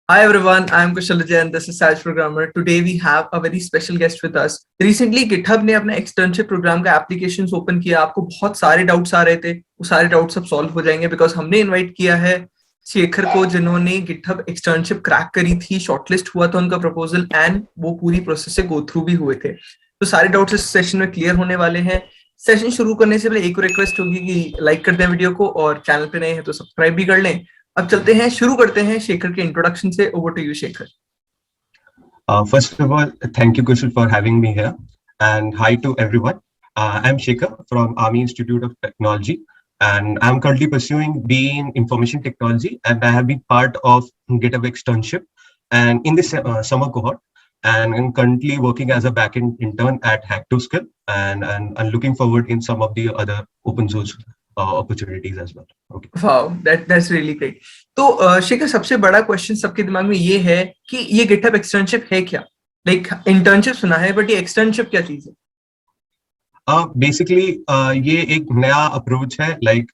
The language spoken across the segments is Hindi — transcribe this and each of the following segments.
Hi everyone, I am Kushal Vijay and this is Saj Programmer. Today we have a very special guest with us. Recently GitHub ने अपना एक्सटर्नशिप प्रोग्राम का एप्लीकेशन ओपन किया. आपको बहुत सारे डाउट्स आ रहे थे, वो सारे डाउट्स अब सॉल्व हो जाएंगे बिकॉज हमने इनवाइट किया है शेखर को, जिन्होंने GitHub एक्सटर्नशिप क्रैक करी थी, शॉर्टलिस्ट हुआ था उनका प्रपोजल एंड वो पूरी प्रोसेस से गो थ्रू भी हुए थे. तो सारे डाउट्स इस सेशन में क्लियर होने वाले हैं. सेशन शुरू करने से पहले एक रिक्वेस्ट होगी कि लाइक कर दें वीडियो को और चैनल पे नए हैं तो सब्सक्राइब भी कर लें. अब चलते हैं, शुरू करते हैं शेखर के इंट्रोडक्शन से. Over to you Shekhar. First of all, thank you, Kushal, for having me here. And hi to everyone. I'm Shekhar from Army Institute of Technology. And I'm currently pursuing BE in Information Technology. And I have been part of GitHub externship and in this summer cohort. And I'm currently working as a backend intern at Hack2Skill. And I'm looking forward in some of the other open source opportunities as well. Okay. Wow, that's really great. तो शेखर, सबसे बड़ा क्वेश्चन सबके दिमाग में ये है कि ये GitHub एक्सटर्नशिप है क्या? लाइक इंटर्नशिप सुना है बट ये एक्सटर्नशिप क्या चीज है? बेसिकली ये एक नया अप्रोच है. Like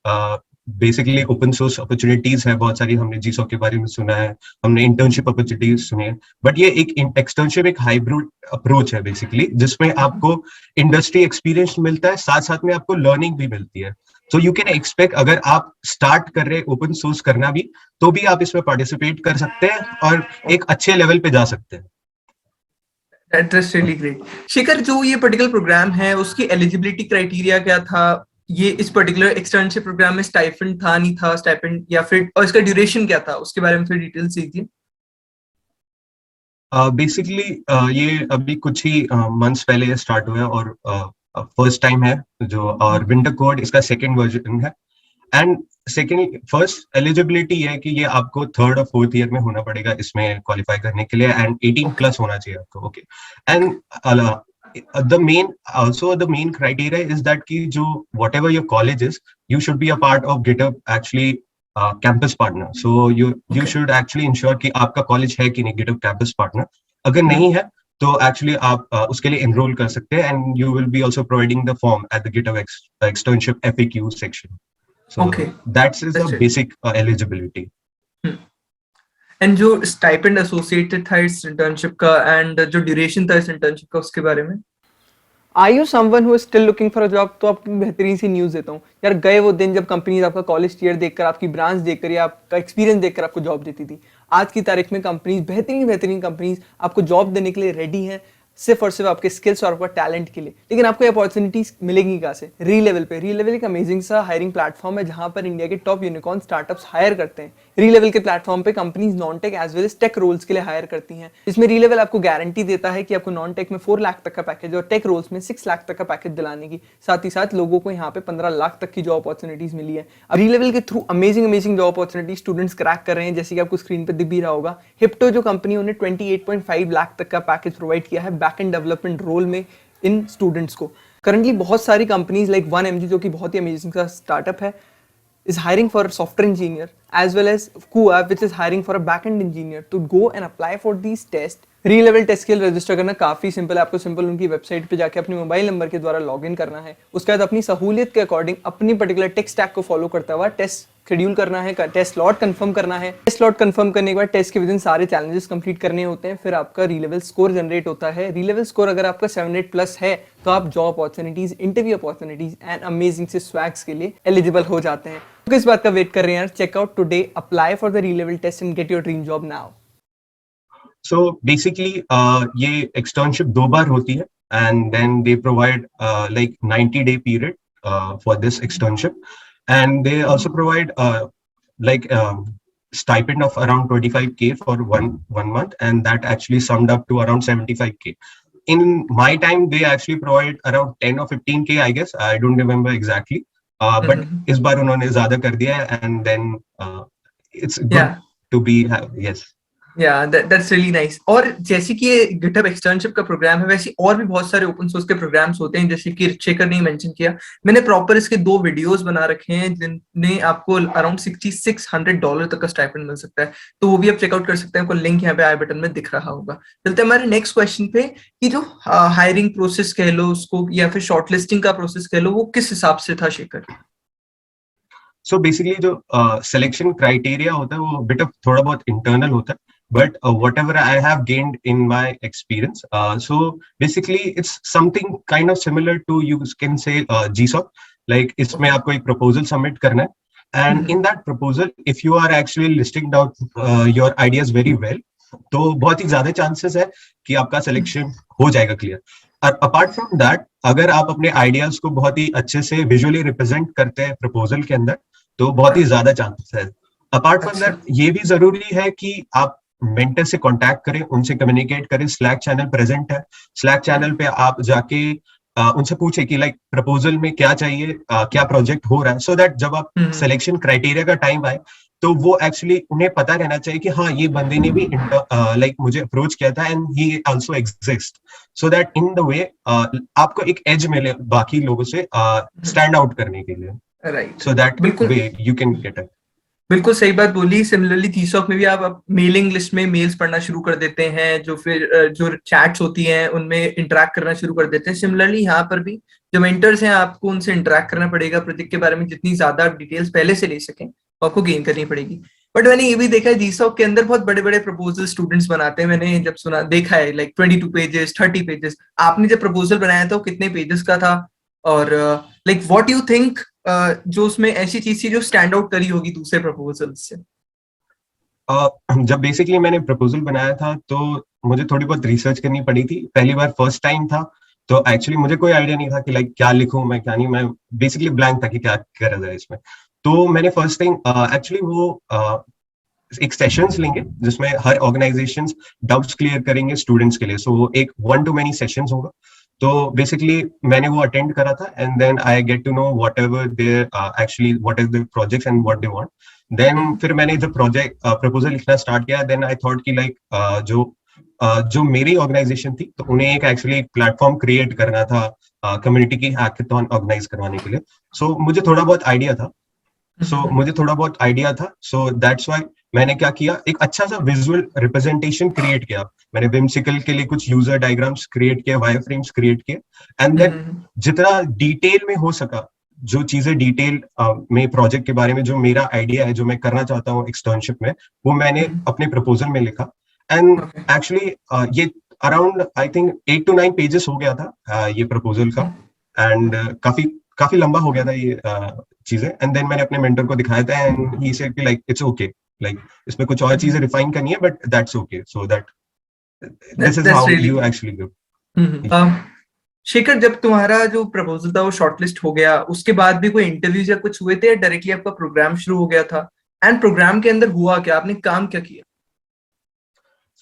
basically open source opportunities है बहुत सारी. हमने जीसॉ के बारे में सुना है, हमने इंटर्नशिप अपॉर्चुनिटीज सुनी है, बट ये एक एक्सटर्नशिप एक हाइब्रिड अप्रोच है बेसिकली, जिसमें आपको इंडस्ट्री एक्सपीरियंस मिलता है, साथ साथ में आपको लर्निंग भी मिलती है. सो यू कैन एक्सपेक्ट, अगर आप स्टार्ट कर रहे ओपन सोर्स करना भी, तो भी आप इसमें पार्टिसिपेट कर सकते हैं और एक अच्छे लेवल पे जा सकते हैं. That's really great. शेखर, जो ये पर्टिकुलर प्रोग्राम है उसकी एलिजिबिलिटी क्राइटेरिया क्या था? ये इस पर्टिकुलर एक्सटर्नशिप प्रोग्राम में स्टाइपेंड था, नहीं था स्टाइपेंड, या फिर और इसका ड्यूरेशन क्या था, उसके बारे में थोड़ी डिटेल्स दीजिए. बेसिकली ये अभी कुछ ही मंथ्स पहले स्टार्ट हुआ है और फर्स्ट टाइम है जो, और विंटर कोड इसका सेकंड वर्जन है. एंड सेकंड फर्स्ट एलिजिबिलिटी है कि ये आपको थर्ड और फोर्थ ईयर में होना पड़ेगा इसमें क्वालिफाई करने के लिए, एंड 18 प्लस होना चाहिए आपको. Okay. And the main criteria is that कि जो whatever your college is, you should be a part of GitHub actually campus partner. So you should actually ensure कि आपका कॉलेज है कि नहीं GitHub campus partner. अगर नहीं है तो एक्चुअली आप उसके लिए एनरोल कर सकते हैं, and you will be also providing the form at the GitHub externship FAQ section. So that is the basic eligibility. And जो स्टाइपेंड एसोसिएटेड था इस इंटर्नशिप का एंड जो ड्यूरेशन था इस इंटर्नशिप का, उसके बारे में. Are you someone who is still looking for a job? तो आपको बेहतरीन सी न्यूज़ देता हूँ यार. गए वो दिन जब कंपनीज आपका कॉलेज ईयर देखकर, आपकी ब्रांच देखकर या आपका एक्सपीरियंस देखकर आपको जॉब देती थी. आज की तारीख में कंपनीज, बेहतरीन कंपनीज आपको जॉब देने के लिए रेडी हैं, सिर्फ और सिर्फ आपके स्किल्स और आपका टैलेंट के लिए. लेकिन आपको ये अपॉर्चुनिटीज मिलेंगी कहाँ से? रीलेवल पे. रीलेवल एक अमेजिंग सा हायरिंग प्लेटफॉर्म है जहां पर इंडिया के टॉप यूनिकॉर्न स्टार्टअप्स हायर करते हैं. रीलेवल के प्लेटफॉर्म पे companies non tech as well as tech roles के लिए हायर करती हैं. इसमें रीलेवल आपको गारंटी देता है कि आपको नॉन टेक में 4 लाख तक का पैकेज और टेक रोल्स में 6 लाख तक का पैकेज दिलाने की. साथ ही साथ लोगों को यहाँ पे 15 लाख तक की जॉब अपॉर्चुनिटीज मिली है. अब रीलेवल के through amazing job opportunity students crack कर रहे हैं, जैसे कि आपको स्क्रीन पे दिख भी रहा होगा. हिप्टो जो कंपनी, उन्हें 28.5 लाख तक का पैकेज प्रोवाइड किया है बैक-एंड डेवलपमेंट रोल में इन स्टूडेंट्स को. करंटली बहुत सारी कंपनीज लाइक 1mg, जो कि बहुत ही अमेजिंग सा स्टार्टअप है, is hiring for a software engineer, as well as Kuapp, which is hiring for a back-end engineer to go and apply for these tests. Relevel test के लिए रजिस्टर करना काफ़ी सिंपल है. आपको सिंपल उनकी वेबसाइट पे जाके अपने मोबाइल नंबर के द्वारा लॉगिन करना है. उसके बाद अपनी सहूलियत के अकॉर्डिंग अपनी पर्टिकुलर टेक स्टैक को फॉलो करता हुआ टेस्ट शेड्यूल करना है, टेस्ट स्लॉट कंफर्म करना है. टेस्ट स्लॉट कंफर्म करने के बाद टेस्ट के विदिन सारे चैलेंजेस कंप्लीट करने होते हैं. फिर आपका री-लेवल स्कोर जनरेट होता है. री-लेवल स्कोर अगर आपका 700 प्लस है तो आप job opportunities, interview opportunities and amazing से स्वैग्स के लिए एलिजिबल हो जाते हैं. तो किस बात का वेट कर रहे हैं यार? Check out today, apply for the Relevel test and get your dream job now. So basically, ये एक्सटर्नशिप 2 बार होती है, and then they provide like 90-day period for this externship, and they also provide like stipend of around 25k for one month, and that actually summed up to around 75k. In my time, they actually provide around 10 or 15k, I guess. I don't remember exactly, but इस बार उन्होंने ज़्यादा कर दिया है, and then it's good to be yes. Yeah, that's really nice. और जैसे कि ये GitHub एक्सटर्नशिप का प्रोग्राम है, वैसे और भी बहुत सारे ओपन सोर्स के प्रोग्राम्स होते हैं, जैसे कि शेखर ने मेंशन किया. मैंने प्रॉपर इसके 2 वीडियोस बना रखे हैं जिनमें आपको अराउंड $6,600 तक का स्टाइपेंड मिल सकता है. तो वो भी आप चेकआउट कर सकते हैं. आपको लिंक यहाँ पे आई बटन में दिख रहा होगा. चलते हैं हमारे नेक्स्ट क्वेश्चन पे कि जो हायरिंग प्रोसेस कह लो उसको, या फिर शॉर्टलिस्टिंग का प्रोसेस कह लो, वो किस हिसाब से था शेखर? सो बेसिकली जो सिलेक्शन क्राइटेरिया होता है वो बिट ऑफ थोड़ा बहुत इंटरनल होता है. but whatever I have gained in my experience, so basically it's something kind of similar to, you can say, GSOC. Like इसमें आपको एक proposal submit करना है, and in that proposal if you are actually listing down your ideas very well, तो बहुत ही ज्यादा चांसेस है कि आपका सिलेक्शन हो जाएगा क्लियर। और अपार्ट फ्रॉम दैट, अगर आप अपने आइडियाज को बहुत ही अच्छे से विजुअली रिप्रेजेंट करते हैं प्रपोजल के अंदर, तो बहुत ही ज्यादा चांसेस है। अपार्ट फ्रॉम दैट, ये भी जरूरी है कि आप मेंटर से कांटेक्ट करें, उनसे कम्युनिकेट करें। स्लैक चैनल प्रेजेंट है, स्लैक चैनल पे आप जाके उनसे पूछे कि लाइक प्रपोजल में क्या चाहिए, क्या प्रोजेक्ट हो रहा है, सो दैट जब आप सिलेक्शन क्राइटेरिया का टाइम आए तो वो एक्चुअली उन्हें पता रहना चाहिए कि हाँ, ये बंदे ने भी लाइक मुझे अप्रोच किया था and he also exist, so that in the way आपको एक एज मिले बाकी लोगों से स्टैंड आउट करने के लिए, right. So that way you can get it. बिल्कुल सही बात बोली। सिमिलरली जीसॉक में भी आप मेलिंग लिस्ट में मेल्स पढ़ना शुरू कर देते हैं, जो फिर जो चैट्स होती हैं उनमें इंटरेक्ट करना शुरू कर देते हैं। सिमिलरली यहाँ पर भी जो मेंटर्स हैं आपको उनसे इंटरेक्ट करना पड़ेगा, प्रोजेक्ट के बारे में जितनी ज्यादा डिटेल्स पहले से ले सकें आपको गेन करनी पड़ेगी। बट मैंने ये भी देखा है जीसॉक के अंदर बहुत बड़े बड़े प्रपोजल स्टूडेंट्स बनाते हैं। मैंने जब सुना देखा है लाइक 22 पेजेस 30 पेजेस। आपने जब प्रपोजल बनाया था वो कितने पेजेस का था, और लाइक व्हाट यू थिंक जो उसमें ऐसी चीज थी जो स्टैंड आउट करी होगी दूसरे प्रपोजल से? जब बेसिकली मैंने प्रपोजल बनाया था तो मुझे थोड़ी बहुत रिसर्च करनी पड़ी थी। पहली बार फर्स्ट टाइम था, तो एक्चुअली मुझे कोई आइडिया नहीं था कि लाइक क्या लिखूं मैं, क्या नहीं। मैं बेसिकली ब्लैंक था कि क्या करा जाए इसमें। तो मैंने फर्स्ट थिंग एक्चुअली वो एक सेशंस लेंगे जिसमें हर ऑर्गेनाइजेशंस डाउट्स क्लियर करेंगे स्टूडेंट्स के लिए। सो एक 1 to many सेशंस होगा। तो बेसिकली मैंने वो अटेंड करा था, and then I get to know whatever there actually what is the projects and what they want. Then फिर मैंने जब प्रोजेक्ट प्रपोजल लिखना स्टार्ट किया, देन आई थॉट कि लाइक जो मेरी ऑर्गेनाइजेशन थी तो उन्हें एक एक्चुअली प्लेटफॉर्म क्रिएट करना था कम्युनिटी की हैकाथॉन ऑर्गेनाइज करवाने के लिए। सो मुझे थोड़ा बहुत आइडिया था। सो दैट्स व्हाई मैंने क्या किया, एक अच्छा सा विजुअल रिप्रेजेंटेशन क्रिएट किया। मैंने विमसिकल के लिए कुछ यूजर डायग्राम्स क्रिएट किए, वायरफ्रेम्स क्रिएट किए, एंड देन जितना डिटेल में हो सका, जो चीजें डिटेल में प्रोजेक्ट के बारे में जो मेरा आइडिया है, जो मैं करना चाहता हूँ एक्सटर्नशिप में, वो मैंने अपने प्रपोजल में लिखा। एंड एक्चुअली ये around I think 8 to 9 pages हो गया था ये प्रपोजल का, एंड काफी लंबा हो गया था ये चीजें। एंड देन मैंने अपने मेंटर को दिखाया था, एंड ही सेड कि लाइक इट्स ओके, लाइक इसमें कुछ और चीजें रिफाइन करनी है, but that's okay, so that this is how you actually do. Shekhar, जब तुम्हारा जो प्रपोजल था वो शॉर्टलिस्ट हो गया, उसके बाद भी कोई इंटरव्यूज या कुछ हुए थे, या डायरेक्टली आपका प्रोग्राम शुरू हो गया था? एंड प्रोग्राम के अंदर हुआ क्या, आपने काम क्या किया?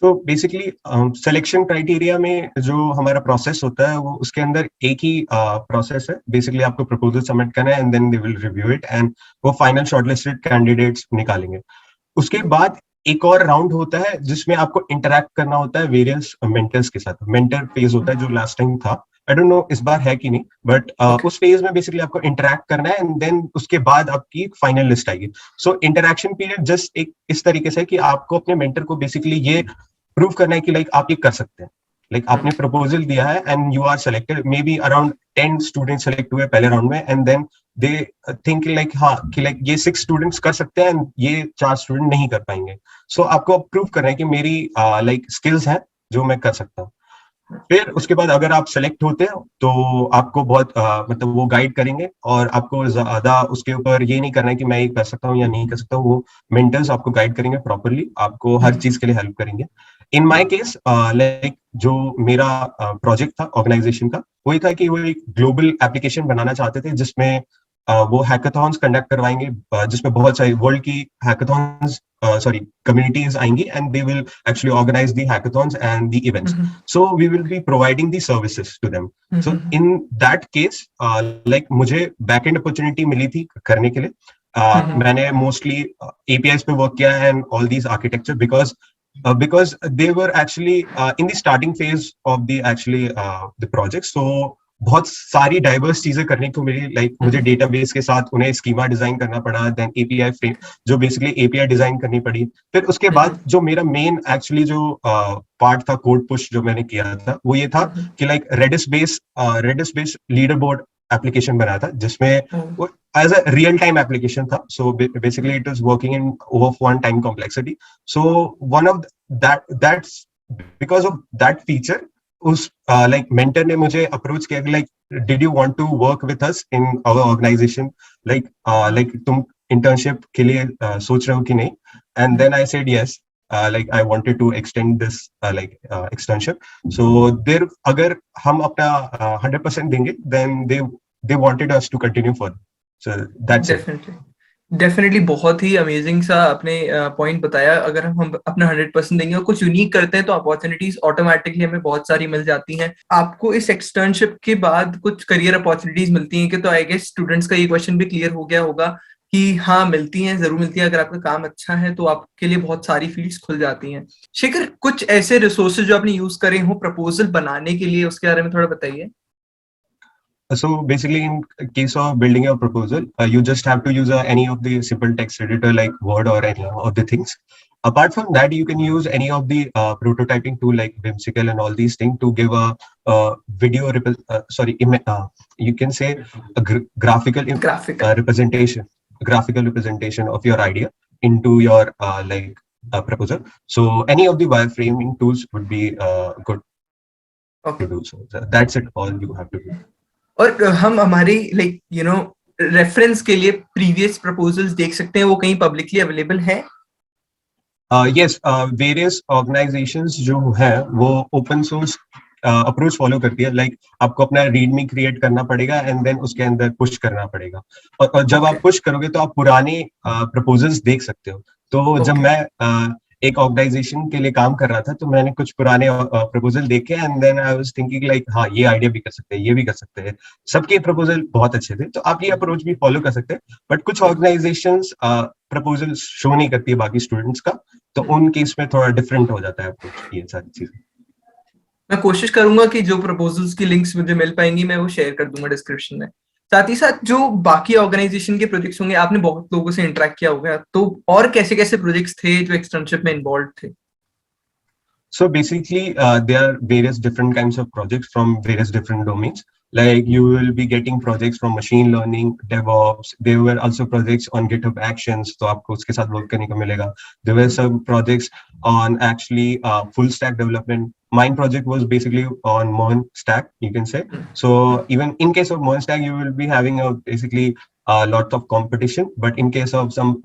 सो बेसिकली सिलेक्शन क्राइटेरिया में जो हमारा प्रोसेस होता है, वो उसके अंदर एक ही प्रोसेस है। बेसिकली आपको प्रपोजल सबमिट करना है, and then they will review it, and वो फाइनल शॉर्टलिस्टेड कैंडिडेट्स निकालेंगे। उसके बाद एक और राउंड होता है जिसमें आपको इंटरैक्ट करना होता है वेरियस मेंटर्स के साथ। मेंटर फेज होता है जो लास्ट टाइम था, आई डोंट नो इस बार है कि नहीं, बट उस फेज में बेसिकली आपको इंटरैक्ट करना है, एंड देन उसके बाद आपकी फाइनल लिस्ट आएगी। सो इंटरैक्शन पीरियड जस्ट एक इस तरीके से कि आपको अपने मेंटर को बेसिकली ये प्रूव करना है कि लाइक आप ये कर सकते हैं। लाइक आपने प्रपोजल दिया है and you are selected, maybe around 10 student select हुए पहले राउंड में, and then they think like हाँ कि लाइक ये 6 स्टूडेंट्स कर सकते हैं एंड ये 4 स्टूडेंट नहीं कर पाएंगे। सो आपको प्रूव करना है कि मेरी लाइक स्किल्स हैं जो मैं कर सकता हूँ। फिर उसके बाद अगर आप सेलेक्ट होते हो तो आपको बहुत मतलब वो गाइड करेंगे, और आपको ज्यादा उसके ऊपर ये नहीं करना है कि मैं ये कर सकता हूँ या नहीं कर सकता हूँ। वो मेंटर्स आपको गाइड करेंगे प्रॉपरली, आपको हर चीज के लिए हेल्प करेंगे। इन माय केस लाइक जो मेरा प्रोजेक्ट था ऑर्गेनाइजेशन का, वही था कि वो एक ग्लोबल एप्लीकेशन बनाना चाहते थे जिसमें वो हैकाथॉन्स कंडक्ट करवाएंगे, जिसमें बहुत सारी वर्ल्ड की हैकाथॉन्स communities आएंगी, and they will actually organize the hackathons and the events. So we will be providing the services to them. So in that case like मुझे backend opportunity मिली थी करने के लिए। मैंने mostly APIs पे work किया है and all these architecture because they were actually in the starting phase of the actually the project. So बहुत सारी डाइवर्स चीजें करने को मिली। लाइक मुझे डेटाबेस के साथ उन्हें स्कीमा डिजाइन करना पड़ा, देन एपीआई फ्रेम जो बेसिकली एपीआई डिजाइन करनी पड़ी। फिर उसके बाद जो मेरा मेन एक्चुअली जो पार्ट था कोड पुश जो मैंने किया था, वो ये था कि like Redis based leader board application बनाया था, जिसमें as a real time application था। So basically it was working in over 1 time complexity. So one of that's because of that feature. उस like mentor ने मुझे approach किया कि like did you want to work with us in our organization, like तुम internship के लिए सोच रहे हो कि नहीं? And then I said yes, like I wanted to extend this externship. So there अगर हम अपना 100% देंगे, then they wanted us to continue further. So that's it. Definitely बहुत ही अमेजिंग सा आपने पॉइंट बताया। अगर हम अपना 100% देंगे और कुछ यूनिक करते हैं तो अपॉर्चुनिटीज ऑटोमेटिकली हमें बहुत सारी मिल जाती हैं। आपको इस एक्सटर्नशिप के बाद कुछ करियर अपॉर्चुनिटीज मिलती हैं कि, तो आई गेस स्टूडेंट्स का ये क्वेश्चन भी क्लियर हो गया होगा कि हाँ मिलती हैं, जरूर मिलती हैं। अगर आपका काम अच्छा है तो आपके लिए बहुत सारी फील्ड्स खुल जाती हैं। शेखर, कुछ ऐसे रिसोर्सेज जो आपने यूज करे हो प्रपोजल बनाने के लिए, उसके बारे में थोड़ा बताइए। So basically, in case of building a proposal, you just have to use any of the simple text editor like Word or any of the things. Apart from that, you can use any of the prototyping tool like Whimsical and all these things to give a video, you can say a graphical representation of your idea into your proposal. So any of the wireframing tools would be good to do so. That's it. All you have to do. और हम हमारी रेफरेंस के लिए प्रीवियस प्रपोजल्स देख सकते हैं, वो कहीं पब्लिकली अवेलेबल है? यस, वेरियस ऑर्गेनाइजेशंस जो है वो ओपन सोर्स अप्रोच फॉलो करती है। लाइक आपको अपना रीडमी क्रिएट करना पड़ेगा एंड देन उसके अंदर पुश करना पड़ेगा, और जब आप पुश करोगे तो आप पुराने प्रपोजल्स देख सकते हो। तो जब मैं एक ऑर्गेनाइजेशन के लिए काम कर रहा था तो मैंने कुछ पुराने प्रपोजल देखे and then I was thinking like हाँ ये आइडिया भी कर सकते हैं, ये भी कर सकते हैं। सबके प्रपोजल बहुत अच्छे थे, तो आप ये अप्रोच भी फॉलो कर सकते हैं। बट कुछ ऑर्गेनाइजेशंस प्रपोजल शो नहीं करती है बाकी स्टूडेंट्स का, तो उन केस में थोड़ा डिफरेंट हो जाता है अप्रोच, ये सारी चीजें। मैं कोशिश करूंगा कि जो प्रपोजल्स की लिंक्स मुझे मिल पाएंगी मैं वो शेयर कर दूंगा डिस्क्रिप्शन में। साथ ही साथ जो बाकी ऑर्गेनाइजेशन के प्रोजेक्ट्स होंगे, आपने बहुत लोगों से इंटरेक्ट किया होगा, तो और कैसे कैसे प्रोजेक्ट्स थे जो एक्सटर्नशिप में इन्वॉल्व थे? So basically, there are various different kinds of projects from various different domains. Like you will be getting projects from machine learning, DevOps. There were also projects on GitHub Actions, तो आपको उसके साथ work करने को मिलेगा. There were some projects on actually full stack development. Mine project was basically on Mohan Stack, you can say. So even in case of Mohan Stack, you will be having basically a lot of competition. But in case of some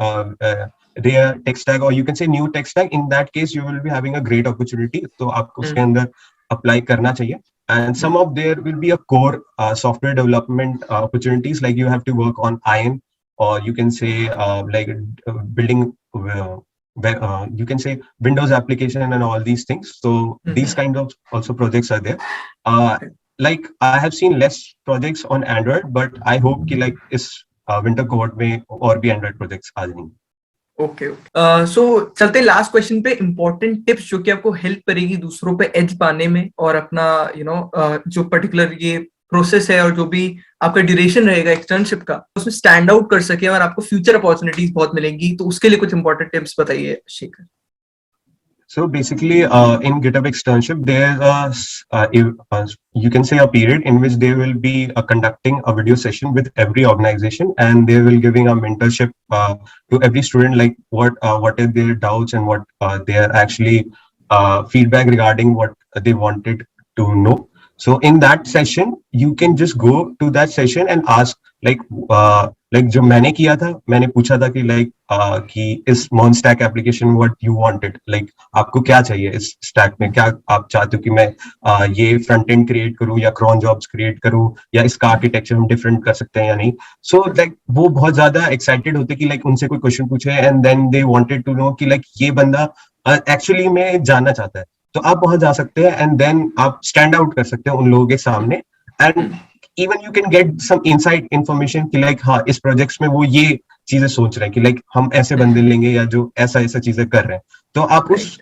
rare tech stack, or you can say new tech stack, in that case you will be having a great opportunity, तो आपको उसके अंदर apply करना चाहिए. And some of there will be a core software development opportunities, like you have to work on Iron, or you can say building you can say Windows application and all these things. So these kind of also projects are there. Like I have seen less projects on Android, but I hope कि like इस winter cohort में और भी Android projects आ जाएंगे। ओके, सो चलते लास्ट क्वेश्चन पे। इंपॉर्टेंट टिप्स जो कि आपको हेल्प करेगी दूसरों पे एज पाने में, और अपना जो पर्टिकुलर ये प्रोसेस है और जो भी आपका ड्यूरेशन रहेगा एक्सटर्नशिप का, उसमें स्टैंड आउट कर सके और आपको फ्यूचर अपॉर्चुनिटीज बहुत मिलेंगी, तो उसके लिए कुछ इंपॉर्टेंट टिप्स बताइए Shekhar. So basically, in GitHub externship, there's you can say a period in which they will be conducting a video session with every organization, and they will giving a mentorship to every student, like what are their doubts and what their actually feedback regarding what they wanted to know. So in that session, you can just go to that session and ask like जो मैंने किया था, मैंने पूछा था कि इस Mohan Stack application what you wanted, like आपको क्या चाहिए इस stack में, क्या आप चाहते हो कि मैं ये front end create करूँ या cron jobs create करूँ, या इसका architecture हम different कर सकते हैं या नहीं। So like वो बहुत ज्यादा excited होते कि like उनसे कोई question पूछे, and then they wanted to know कि like ये बंदा actually में जानना चाहता है, तो आप वहां जा सकते हैं एंड देन आप स्टैंड आउट कर सकते हैं उन लोगों के सामने, and even you can get some inside information कि लाइक हाँ इस प्रोजेक्ट्स में वो ये चीजें सोच रहे हैं कि लाइक हम ऐसे बंदे लेंगे या जो ऐसा चीजें कर रहे हैं, तो आप उस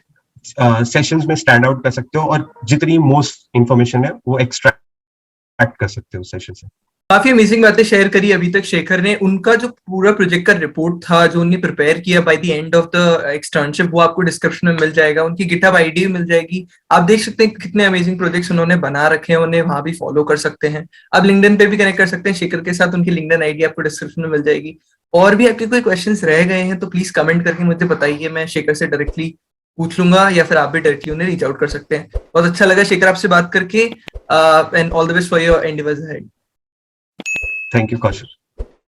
सेशंस में स्टैंड आउट कर सकते हो और जितनी मोस्ट इंफॉर्मेशन है वो एक्सट्रैक्ट कर सकते हो उस सेशन से। काफी अमेजिंग बातें शेयर करी अभी तक शेखर ने। उनका जो पूरा प्रोजेक्ट का रिपोर्ट था जो उन्होंने प्रिपेयर किया by the end of the externship, वो आपको डिस्क्रिप्शन में मिल जाएगा। उनकी गिटहब आईडी मिल जाएगी। आप देख सकते हैं कितने अमेजिंग प्रोजेक्ट्स उन्होंने बना रखे हैं, उन्हें वहां भी फॉलो कर सकते हैं। आप लिंक्डइन पे भी कनेक्ट कर सकते हैं शेखर के साथ, उनकी लिंक्डइन आईडी आपको डिस्क्रिप्शन में मिल जाएगी। और भी आपके कोई क्वेश्चंस रह गए हैं तो प्लीज कमेंट करके मुझे बताइए, मैं शेखर से डायरेक्टली पूछ लूंगा, या फिर आप भी डायरेक्टली उन्हें रीच आउट कर सकते हैं। बहुत अच्छा लगा शेखर आपसे बात करके, and all the best for your endeavours ahead. Thank you Kaushal.